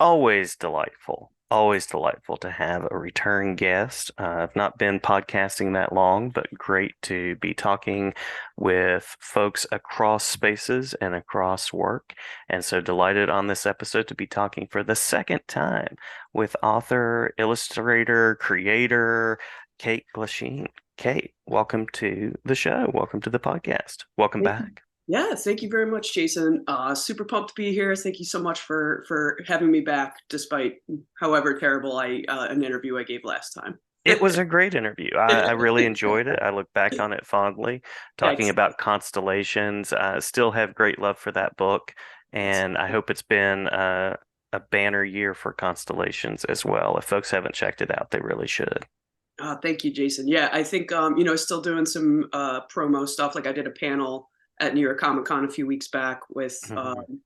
Always delightful. Always delightful to have a return guest. I've not been podcasting that long, but great to be talking with folks across spaces and across work. And so delighted on this episode to be talking for the second time with author, illustrator, creator, Kate Glasheen. Kate, welcome to the show. Welcome to the podcast. Welcome Thank you. back. Yeah, thank you very much, Jason. Super pumped to be here. Thank you so much for having me back, despite however terrible an interview I gave last time. It was a great interview. I really enjoyed it. I look back on it fondly, talking Excellent. about constellations. I still have great love for that book, and I hope it's been a banner year for constellations as well. If folks haven't checked it out, they really should. Thank you, Jason. Yeah, I think still doing some promo stuff. Like I did a panel at New York Comic Con a few weeks back with Mhm.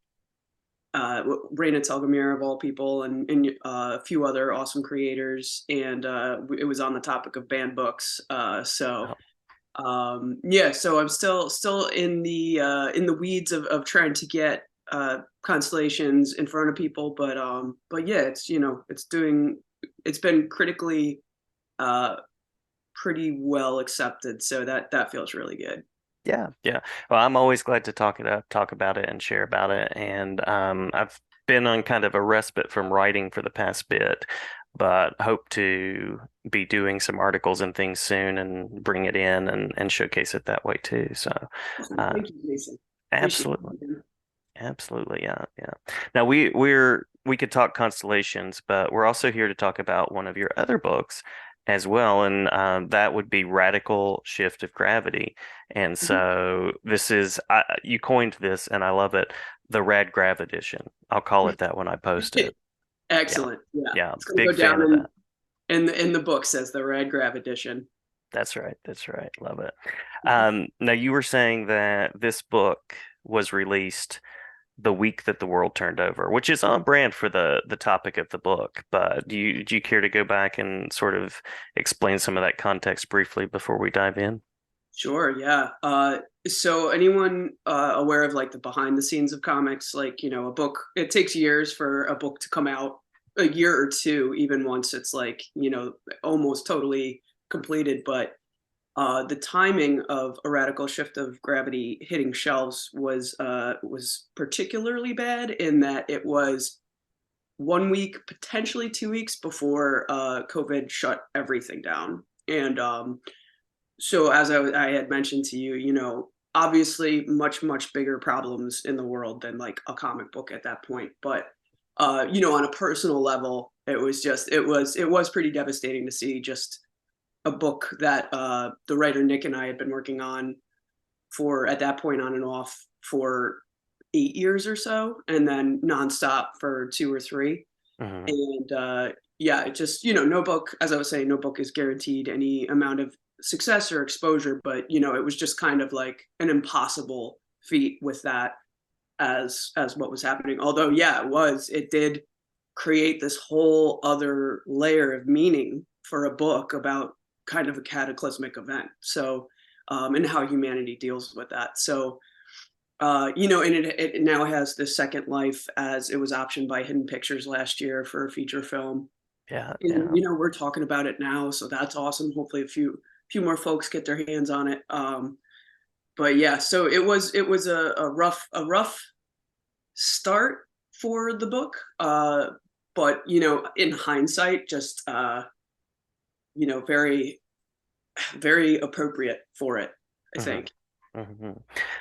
Raina Telgemeier of all people, and a few other awesome creators, and it was on the topic of banned books. Oh, Yeah, so I'm still in the weeds of trying to get constellations in front of people, but yeah, it's been critically uh pretty well accepted, so that feels really good. yeah, yeah. Well, I'm always glad to talk about it and share about it. And I've been on kind of a respite from writing for the past bit, but hope to be doing some articles and things soon and bring it in and showcase it that way too. So, Awesome. uh, Thank you, Jason. Appreciate absolutely, it. absolutely, yeah, yeah. Now we could talk constellations, but we're also here to talk about one of your other books as well, and that would be Radical Shift of Gravity. And Mhm. so this is you coined this, and I love it, the Rad Grav edition. I'll call it that when I post it. Yeah, Excellent. Yeah, yeah, it's going to big go fan down of that. in the book says the Rad Grav edition. That's right. That's right. Love it. Now you were saying that this book was released the week that the world turned over, which is on brand for the topic of the book. But do you care to go back and sort of explain some of that context briefly before we dive in? Sure, yeah. So anyone aware of like the behind the scenes of comics, like, a book, it takes years for a book to come out, a year or two, even once it's like, almost totally completed. But the timing of A Radical Shift of Gravity hitting shelves was particularly bad in that it was 1 week, potentially 2 weeks before COVID shut everything down. And so as I had mentioned to you, obviously much bigger problems in the world than like a comic book at that point. But on a personal level, it was pretty devastating to see just a book that the writer Nick and I had been working on for at that point on and off for 8 years or so, and then nonstop for two or three. Hmm. And yeah, it just, no book, as I was saying, no book is guaranteed any amount of success or exposure, but it was just kind of like an impossible feat with that as what was happening. Although, yeah, it did create this whole other layer of meaning for a book about kind of a cataclysmic event. So, and how humanity deals with that. So, and it now has this second life as it was optioned by Hidden Pictures last year for a feature film. Yeah, And yeah. we're talking about it now, so that's awesome. Hopefully, a few more folks get their hands on it. But yeah, so it was a rough start for the book. But in hindsight, just very very appropriate for it, I Hmm. think. Hmm.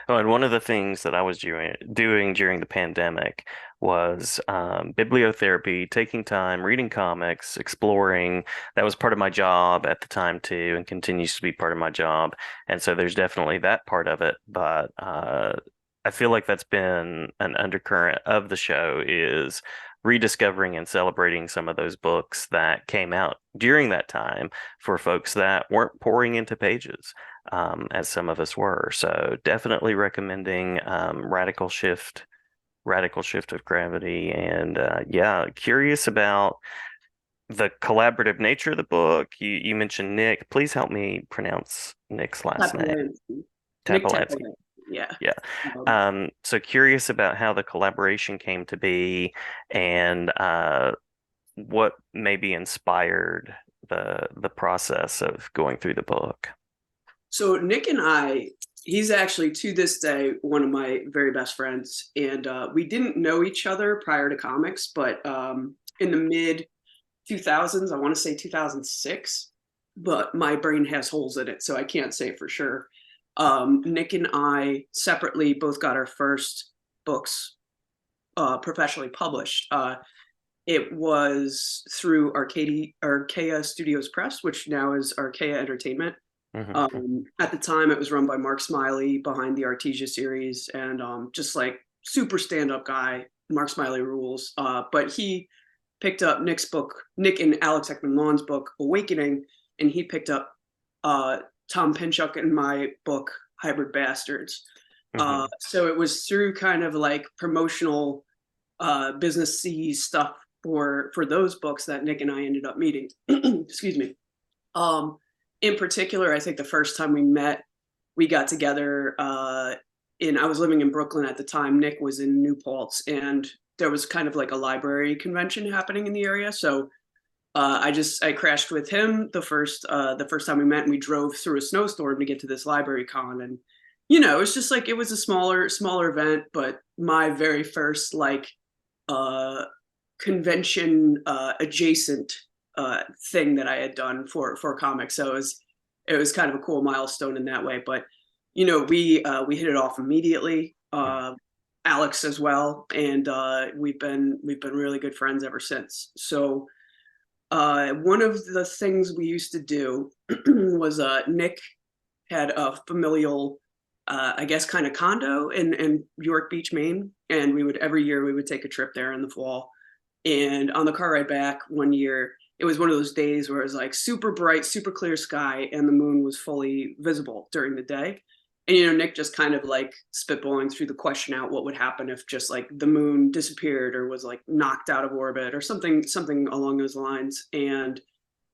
Oh, and one of the things that I was doing during the pandemic was bibliotherapy, taking time, reading comics, exploring. That was part of my job at the time too, and continues to be part of my job. And so there's definitely that part of it. But I feel like that's been an undercurrent of the show is rediscovering and celebrating some of those books that came out during that time for folks that weren't pouring into pages as some of us were. So definitely recommending Radical Shift of Gravity. And yeah, curious about the collaborative nature of the book. You mentioned Nick. Please help me pronounce Nick's last name. Tapalansky. Nick Tapalansky. Tapalansky. Yeah. Yeah. Um, So curious about how the collaboration came to be and what maybe inspired the process of going through the book. so Nick and I, he's actually to this day one of my very best friends, and we didn't know each other prior to comics, but in the mid 2000s, I want to say 2006, but my brain has holes in it, so I can't say for sure. Nick and I separately both got our first books professionally published. It was through Archaea Studios Press, which now is Archaea Entertainment. Hmm. At the time, it was run by Mark Smiley behind the Artesia series, and just like super stand-up guy. Mark Smiley rules. But he picked up Nick's book, Nick and Alex Ekman Lawn's book, Awakening, and he picked up uh, Tom Pinchuk and my book, Hybrid Bastards. Hmm. So it was through kind of like promotional businessy stuff for those books that Nick and I ended up meeting. Excuse me. Um, in particular, I think the first time we met, we got together. I was living in Brooklyn at the time. Nick was in New Paltz, and there was kind of like a library convention happening in the area. So I crashed with him the first time we met, and we drove through a snowstorm to get to this library con. And it's just like it was a smaller event, but my very first like uh, convention adjacent thing that I had done for comics. So it was kind of a cool milestone in that way. But we hit it off immediately. Alex as well, and we've been really good friends ever since. So one of the things we used to do was Nick had a familial, I guess, kind of condo in York Beach, Maine, and we would every year we would take a trip there in the fall. And on the car ride back one year, it was one of those days where it was like super bright, super clear sky, and the moon was fully visible during the day. And Nick just kind of like spitballing through the question out what would happen if just like the moon disappeared or was like knocked out of orbit or something along those lines. And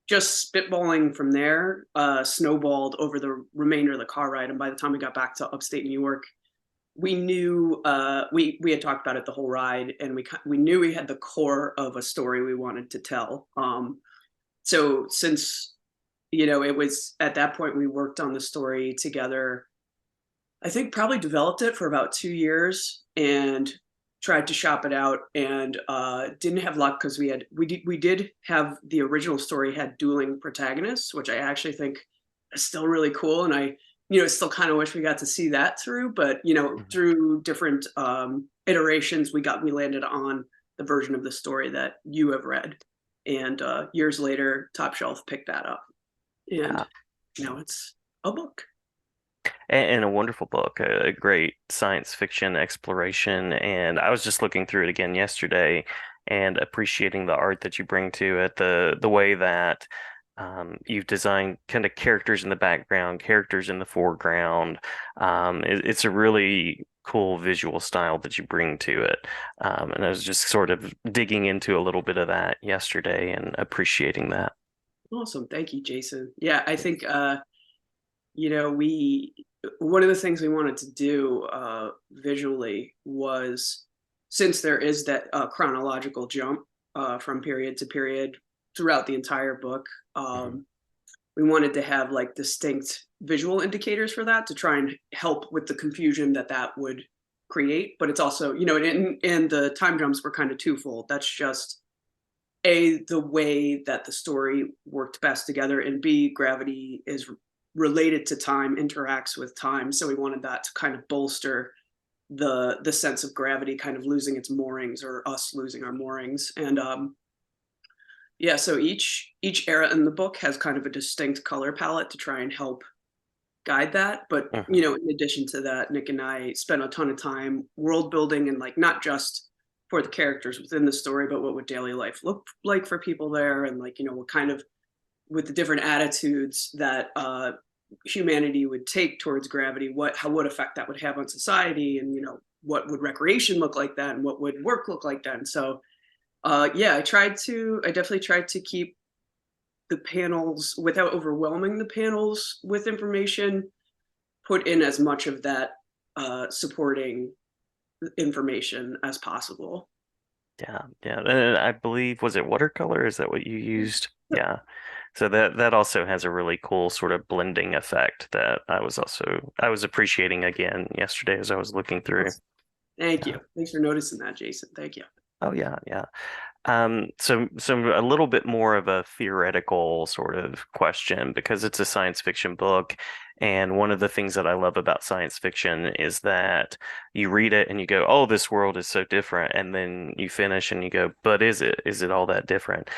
just spitballing from there snowballed over the remainder of the car ride. And by the time we got back to upstate New York, we knew we had talked about it the whole ride, and we knew we had the core of a story we wanted to tell. So since it was at that point we worked on the story together. I think probably developed it for about 2 years and tried to shop it out, and didn't have luck because we did have the original story had dueling protagonists, which I actually think is still really cool, and I still kind of wish we got to see that through, but Hmm. through different iterations we landed on the version of the story that you have read, and years later Top Shelf picked that up, and Yeah. now it's a book. And a wonderful book, a great science fiction exploration. And I was just looking through it again yesterday and appreciating the art that you bring to it, the way that you've designed kind of characters in the background, characters in the foreground. It's a really cool visual style that you bring to it. And I was just sort of digging into a little bit of that yesterday and appreciating that. Awesome, thank you, Jason. Yeah, I think we one of the things we wanted to do visually was, since there is that chronological jump from period to period throughout the entire book, Mhm. we wanted to have like distinct visual indicators for that to try and help with the confusion that would create. But it's also, and the time jumps were kind of twofold. That's just the way that the story worked best together, and b, gravity is related to time, interacts with time, so we wanted that to kind of bolster the sense of gravity kind of losing its moorings, or us losing our moorings. And yeah, so each era in the book has kind of a distinct color palette to try and help guide that. But Mhm. in addition to that, Nick and I spent a ton of time world building, and like not just for the characters within the story, but what would daily life look like for people there, and like what kind of, with the different attitudes that humanity would take towards gravity, what effect that would have on society, and what would recreation look like then, what would work look like then. So yeah, I definitely tried to keep the panels without overwhelming the panels with information, put in as much of that supporting information as possible. Yeah, yeah. And I believe, was it watercolor? Is that what you used? Yeah. So that also has a really cool sort of blending effect that I was appreciating again yesterday as I was looking through. Thank Yeah. you. Thanks for noticing that, Jason. Thank you. Oh yeah, yeah. So a little bit more of a theoretical sort of question because it's a science fiction book, and one of the things that I love about science fiction is that you read it and you go, "Oh, this world is so different," and then you finish and you go, "But is it? Is it all that different?"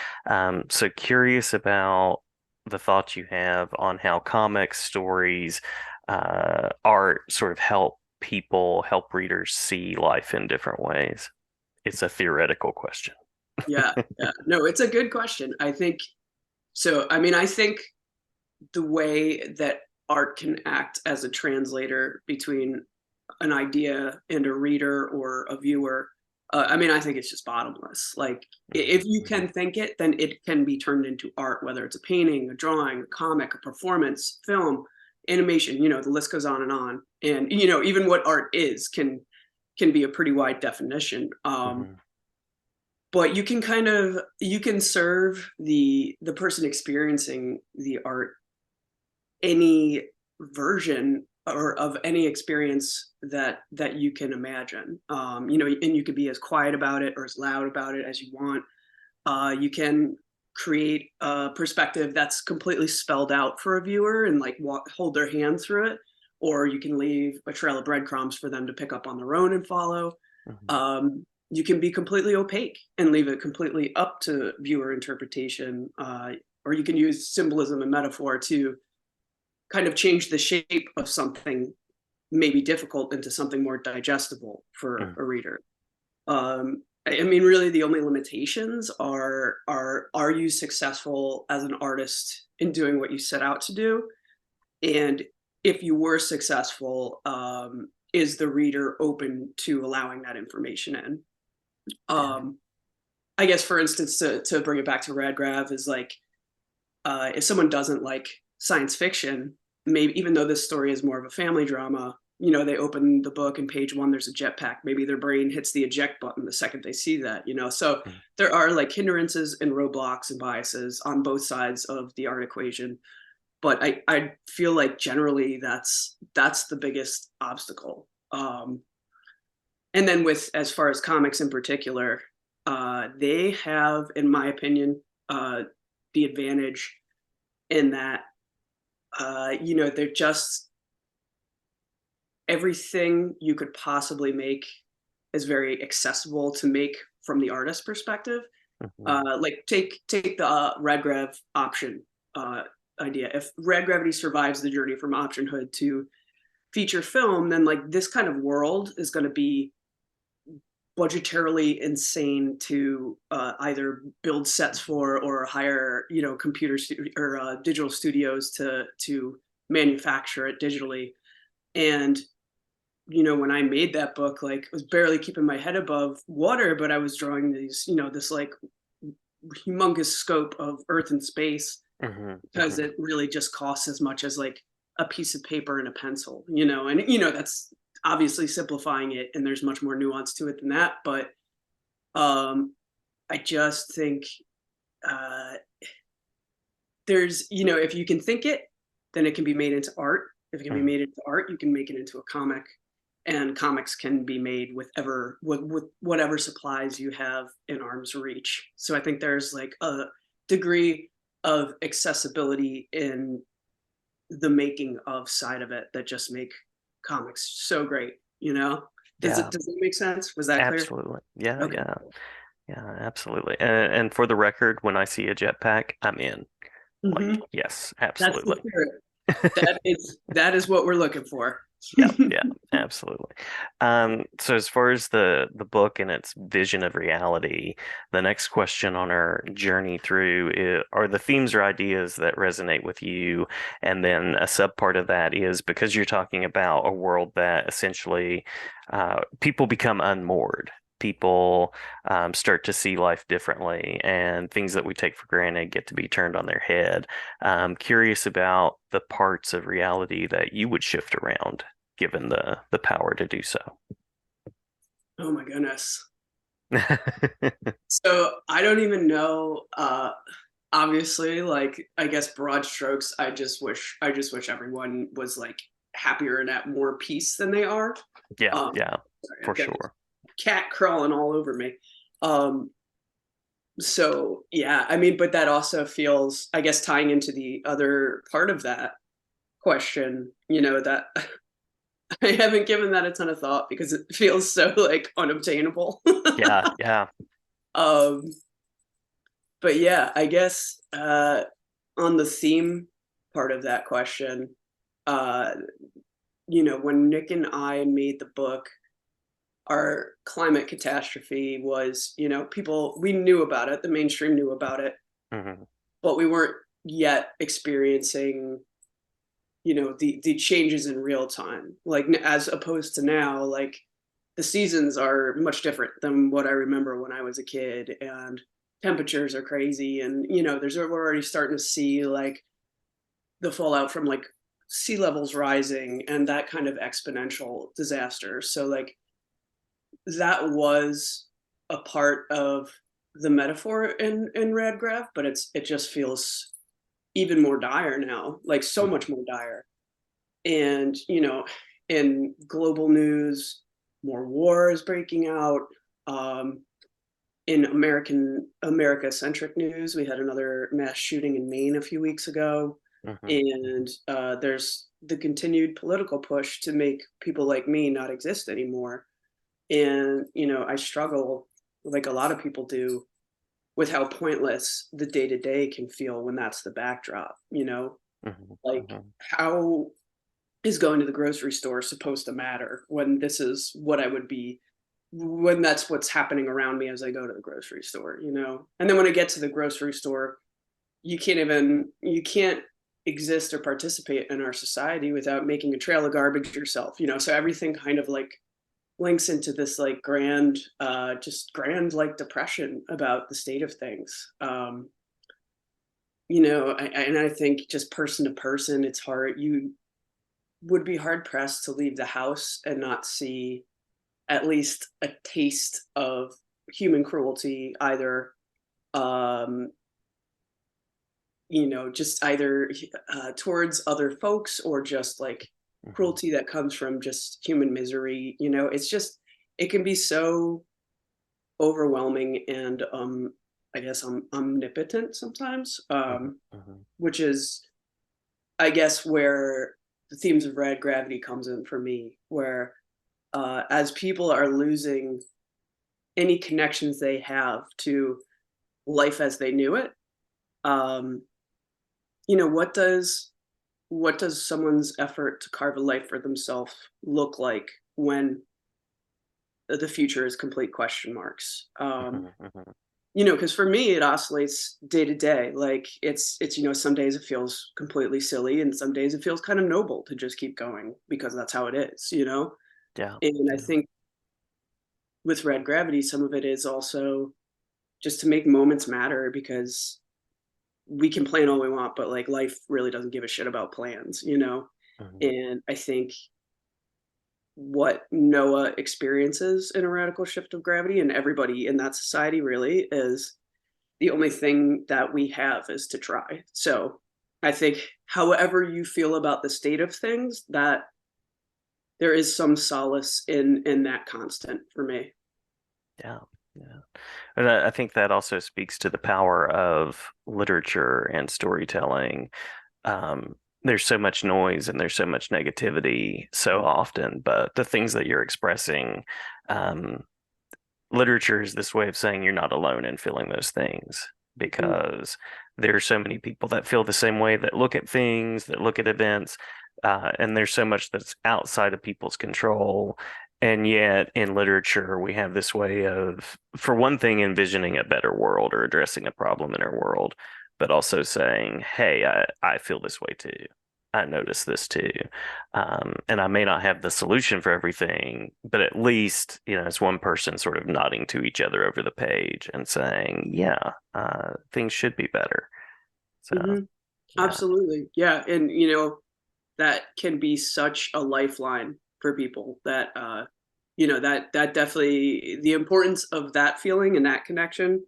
So curious about the thoughts you have on how comics, stories, art sort of help readers see life in different ways. It's a theoretical question. Yeah, yeah. No, it's a good question. I think so. I mean, I think the way that art can act as a translator between an idea and a reader or a viewer, I mean, I think it's just bottomless. Like, if you Mhm. can think it, then it can be turned into art, whether it's a painting, a drawing, a comic, a performance, film, animation. The list goes on and on. And even what art is can be a pretty wide definition. Mhm. But you can serve the person experiencing the art any version or of any experience that you can imagine. And you could be as quiet about it or as loud about it as you want. You can create a perspective that's completely spelled out for a viewer and like hold their hand through it, or you can leave a trail of breadcrumbs for them to pick up on their own and follow. Mhm. You can be completely opaque and leave it completely up to viewer interpretation, or you can use symbolism and metaphor to kind of change the shape of something maybe difficult into something more digestible for Mhm. a reader. I mean, really, the only limitations are you successful as an artist in doing what you set out to do, and if you were successful, is the reader open to allowing that information in? Yeah. Um, I guess, for instance, to bring it back to Rad Grav, is like if someone doesn't like science fiction, maybe even though this story is more of a family drama, they open the book and page one, there's a jetpack. Maybe their brain hits the eject button the second they see that. So Mhm. there are like hindrances and roadblocks and biases on both sides of the art equation. But I feel like generally that's the biggest obstacle. And then with as far as comics in particular, they have, in my opinion, the advantage in that they're just everything you could possibly make is very accessible to make from the artist perspective. Mhm. Like take the Red Grav option uh, idea. If Red Gravity survives the journey from option hood to feature film, then like this kind of world is going to be budgetarily insane to either build sets for or hire computer or digital studios to manufacture it digitally. And when I made that book, like I was barely keeping my head above water, but I was drawing this like humongous scope of earth and space Mhm. because Mhm. it really just costs as much as like a piece of paper and a pencil, and that's obviously simplifying it, and there's much more nuance to it than that. But I just think uh, if you can think it, then it can be made into art. If it can be Mhm. made into art, you can make it into a comic, and comics can be made with whatever supplies you have in arm's reach. So I think there's like a degree of accessibility in the making of side of it that just make comics so great. Does it Yeah, does that make sense? Was that clear? absolutely. Yeah, Okay. yeah, yeah, absolutely. And for the record, when I see a jetpack, I'm in. Hmm. Like, yes, That's the absolutely. spirit. That is what we're looking for. Yeah, yeah, absolutely. So as far as the book and its vision of reality, the next question on our journey through are the themes or ideas that resonate with you, and then a subpart of that is because you're talking about a world that essentially people become unmoored. People start to see life differently, and things that we take for granted get to be turned on their head. Curious about the parts of reality that you would shift around given the power to do so. Oh my goodness. So I don't even know. Obviously, like I guess broad strokes, I just wish everyone was like happier and at more peace than they are. Yeah, Um, yeah, sorry, for I've got this sure. cat crawling all over me. Um, so yeah, I mean, but that also feels, I guess, tying into the other part of that question, that I haven't given that a ton of thought because it feels so like unobtainable. Yeah, yeah. um, but yeah, I guess on the theme part of that question, uh, when Nick and I made the book, our climate catastrophe was, people, we knew about it, the mainstream knew about it, Hmm. but we weren't yet experiencing, the changes in real time. Like as opposed to now, like the seasons are much different than what I remember when I was a kid, and temperatures are crazy, and we're already starting to see like the fallout from like sea levels rising and that kind of exponential disaster. So like that was a part of the metaphor in Red Graph, but it just feels even more dire now, like so much more dire. And in global news, more wars breaking out. Um, in America centric news, we had another mass shooting in Maine a few weeks ago, Hmm. and there's the continued political push to make people like me not exist anymore. And I struggle, like a lot of people do, with how pointless the day to day can feel when that's the backdrop. Hmm. Like Hmm. how is going to the grocery store supposed to matter when this is what I would be when that's what's happening around me as I go to the grocery store. And then when I get to the grocery store, you can't exist or participate in our society without making a trail of garbage yourself. So everything kind of like links into this like grand, just grand like depression about the state of things. And I think just person to person, it's hard. You would be hard pressed to leave the house and not see at least a taste of human cruelty, either um, just either towards other folks or just like Hmm. cruelty that comes from just human misery. It's just it can be so overwhelming and I guess omnipotent sometimes, Hmm. Hmm. which is I guess where the themes of red gravity comes in for me, where as people are losing any connections they have to life as they knew it, um, what does someone's effort to carve a life for themselves look like when the future is complete question marks? Hmm. Hmm. Because for me it oscillates day to day. Like it's some days it feels completely silly, and some days it feels kind of noble to just keep going because that's how it is. Yeah, And I yeah. think with red gravity, some of it is also just to make moments matter because we can plan all we want, but like life really doesn't give a shit about plans. Hmm. And I think what Noah experiences in a radical shift of gravity, and everybody in that society really, is the only thing that we have is to try. So I think however you feel about the state of things, that there is some solace in that constant for me. Yeah, yeah. And I think that also speaks to the power of literature and storytelling. There's so much noise and there's so much negativity so often, but the things that you're expressing, um, literature is this way of saying you're not alone in feeling those things Mm, because there are so many people that feel the same way, that look at things, that look at events, and there's so much that's outside of people's control. And yet, in literature, we have this way of, for one thing, envisioning a better world or addressing a problem in our world, but also saying, hey, I feel this way too. I notice this too. And I may not have the solution for everything, but at least, it's one person sort of nodding to each other over the page and saying, yeah, things should be better. So, mhm. yeah. Absolutely. Yeah. And that can be such a lifeline. for people that that definitely, the importance of that feeling and that connection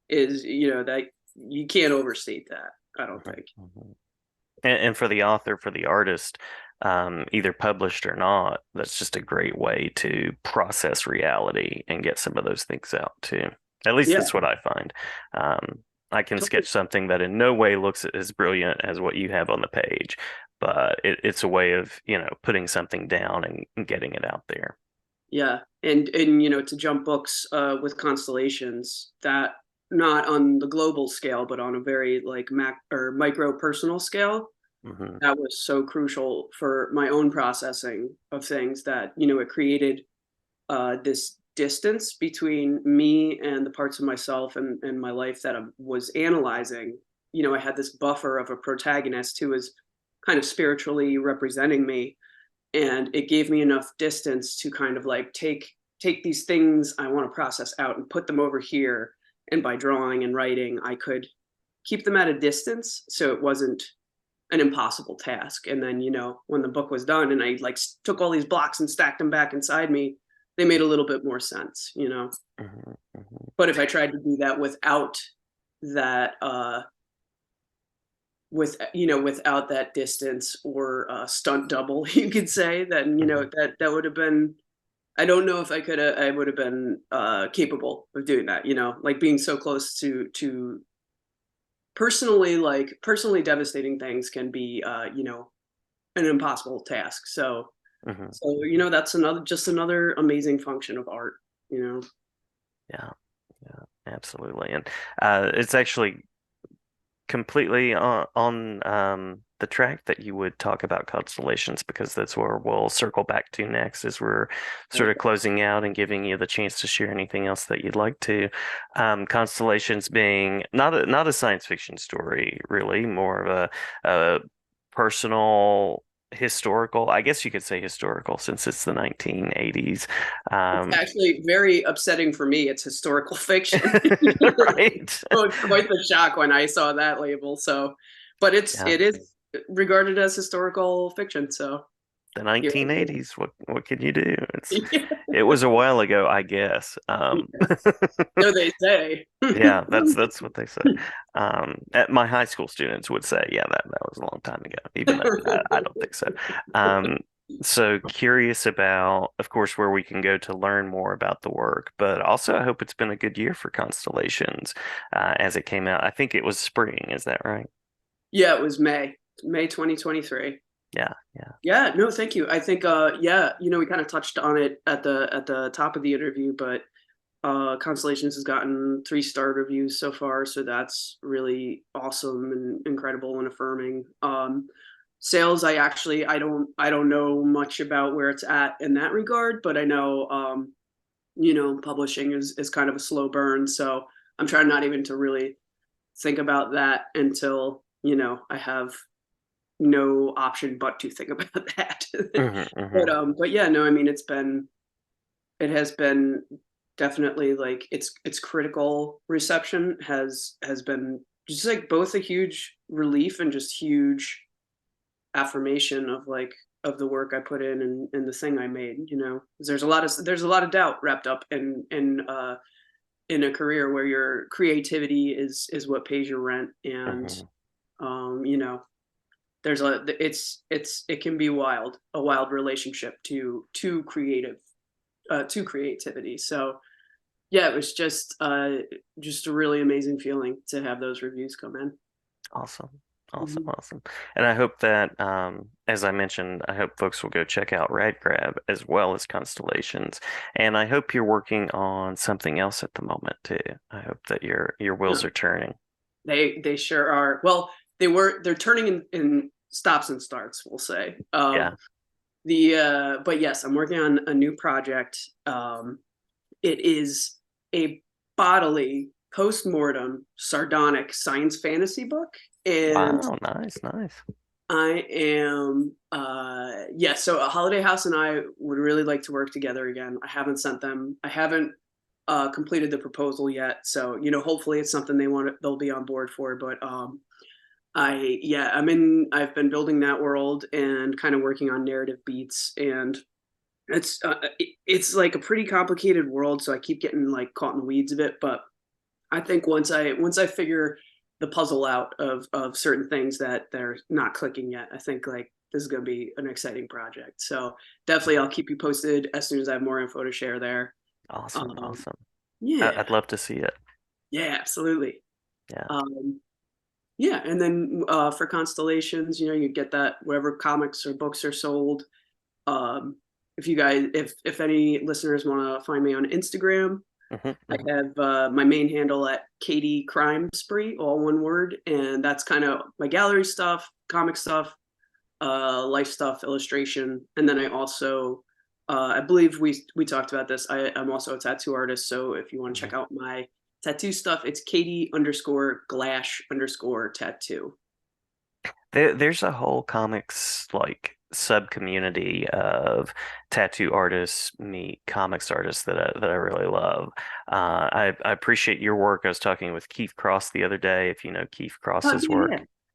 is, that you can't overstate that, I don't Mhm, think. mhm. And for the author, for the artist, either published or not, that's just a great way to process reality and get some of those things out too. At least Yeah, that's what I find. I can sketch totally. something that in no way looks as brilliant as what you have on the page, but it's a way of, putting something down and getting it out there. Yeah, and to jump books with Constellations, that not on the global scale, but on a very like mac or micro personal scale, Hmm. that was so crucial for my own processing of things, that it created this distance between me and the parts of myself and my life that I was analyzing. I had this buffer of a protagonist who was kind of spiritually representing me, and it gave me enough distance to kind of like take these things I want to process out and put them over here, and by drawing and writing I could keep them at a distance, so it wasn't an impossible task. And then when the book was done and I like took all these blocks and stacked them back inside me, they made a little bit more sense. Hmm. Hmm. But if I tried to do that without that without that distance, or stunt double, you could say, then Hmm. that would have been, I don't know if I would have been capable of doing that, like being so close to personally devastating things can be an impossible task. So Hmm. that's another amazing function of art, you know. Yeah, yeah, absolutely. And it's actually completely on the track that you would talk about constellations, because that's where we'll circle back to next as we're sort of Okay. closing out and giving you the chance to share anything else that you'd like to. Constellations being not a science fiction story, really, more of a personal historical, I guess you could say historical, since it's the 1980s. It's Um, actually very upsetting for me. It's historical fiction. right? Oh, it's quite the shock when I saw that label. So, but Yeah. it is regarded as historical fiction. So The here I 1980s. What can you do? go. It was a while ago, I guess. So they say. Yeah, that's what they say. At my high school students would say, yeah, that was a long time ago, even though I don't think so. Um, so curious about, of course, where we can go to learn more about the work, but also I hope it's been a good year for Constellations as it came out. I think it was spring, is that right? Yeah, it was May 2023. Yeah, yeah. Yeah, no, thank you. I think yeah, we kind of touched on it at the top of the interview, but Constellations has gotten 3-star reviews so far, so that's really awesome and incredible and affirming. Sales, I don't know much about where it's at in that regard, but I know publishing is kind of a slow burn, so I'm trying not even to really think about that until I have no option but to think about that. Hmm. Hmm. But yeah, no, I mean it has been definitely like its critical reception has been just like both a huge relief and just huge affirmation of like of the work I put in, and the thing I made. 'Cause there's a lot of doubt wrapped up in a career where your creativity is what pays your rent, and Hmm. um you know there's it can be a wild relationship to creativity. So yeah, it was just a really amazing feeling to have those reviews come in. Awesome. Awesome. Mhm. Awesome. And I hope that, as I mentioned, I hope folks will go check out Grab as well as Constellations. And I hope you're working on something else at the moment too. I hope that your wheels Yeah, are turning. they sure are. Well, they're turning in stops and starts, we'll say. Yeah. The But yes, I'm working on a new project. It is a bodily post-mortem sardonic science fantasy book, and Wow. Nice. Nice. I am yeah, so Holiday House and I would really like to work together again. I haven't completed the proposal yet, so hopefully it's something they'll be on board for. But I've been building that world and kind of working on narrative beats, and It's like a pretty complicated world, so I keep getting like caught in the weeds a bit. But I think once I figure the puzzle out of certain things that they're not clicking yet, I think like this is going to be an exciting project. So definitely, I'll keep you posted as soon as I have more info to share there. Awesome, Um, awesome. yeah, I'd love to see it. yeah, absolutely. Yeah. Um, yeah, and then for Constellations, you get that wherever comics or books are sold. Um, if you guys, if any listeners want to find me on Instagram, Hmm, I hmm. have my main handle at Katie Crime Spree, all one word, and that's kind of my gallery stuff, comic stuff, life stuff, illustration, and then I also, I believe we talked about this. I'm also a tattoo artist, so if you want to Hmm. check out my tattoo stuff, it's Katie_Glash_tattoo. There's a whole comics like sub community of tattoo artists meet comics artists that I really love. I appreciate your work. I was talking with Keith Cross the other day, if you know Keith Oh Cross's yeah, work.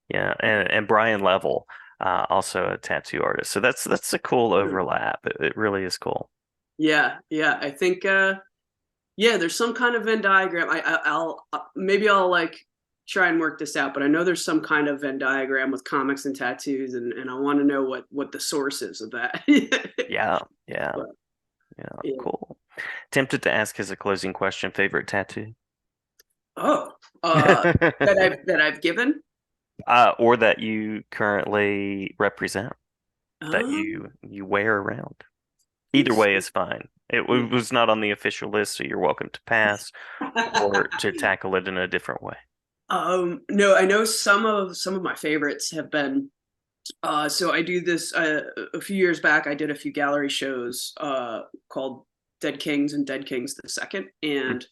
Yeah, and Brian Level, also a tattoo artist. So that's a cool yeah, overlap. It really is cool. yeah, yeah. I think yeah, there's some kind of Venn diagram. I'll maybe I'll like try and work this out, but I know there's some kind of Venn diagram with comics and tattoos, and I want to know what the source is of that. Yeah, yeah, But yeah. yeah. Cool. Tempted to ask as a closing question, favorite tattoo? Oh, that I've given. Or that you currently represent, that Um, you wear around. Either way so, is fine. yeah. Was not on the official list, so you're welcome to pass or to tackle it in a different way. No, I know some of my favorites have been. So I do this a few years back. I did a few gallery shows called Dead Kings and Dead Kings the Second, Mm, and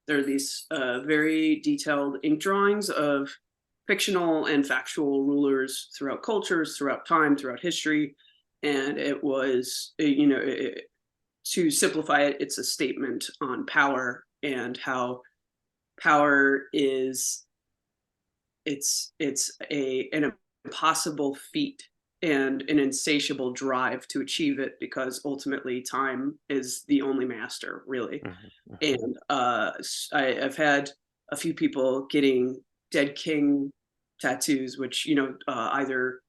there are these very detailed ink drawings of fictional and factual rulers throughout cultures, throughout time, throughout history, and it was to simplify it, it's a statement on power and how power is it's a an impossible feat and an insatiable drive to achieve it because ultimately time is the only master really. mhm, mhm, And I've had a few people getting dead king tattoos, which either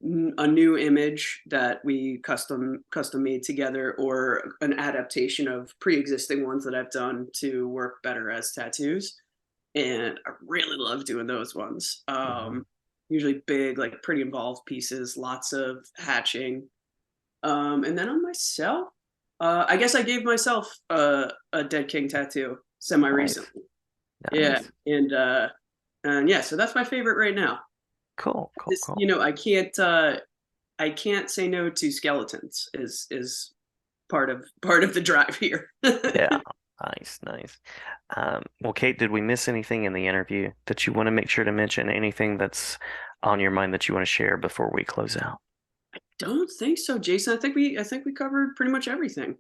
a new image that we custom made together or an adaptation of pre-existing ones that I've done to work better as tattoos, and I really love doing those ones. mhm. Usually big, like pretty involved pieces, lots of hatching. And then on myself, I guess I gave myself a Dead King tattoo semi Nice, recently. Yeah, nice. and yeah, so that's my favorite right now. Cool, cool, This, cool. I can't say no to skeletons. Is part of the drive here. Yeah, nice, nice. Well, Kate, did we miss anything in the interview that you want to make sure to mention? Anything that's on your mind that you want to share before we close out? Don't think so, Jason. I think we covered pretty much everything.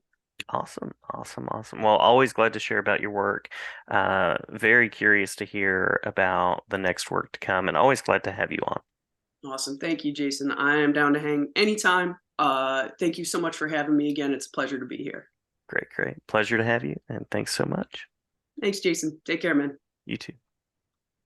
Awesome, awesome, awesome. Well, always glad to share about your work. Very curious to hear about the next work to come, and always glad to have you on. Awesome. Thank you, Jason. I am down to hang anytime. Thank you so much for having me again. It's a pleasure to be here. Great, great. Pleasure to have you, and thanks so much. Thanks, Jason. Take care, man. You too.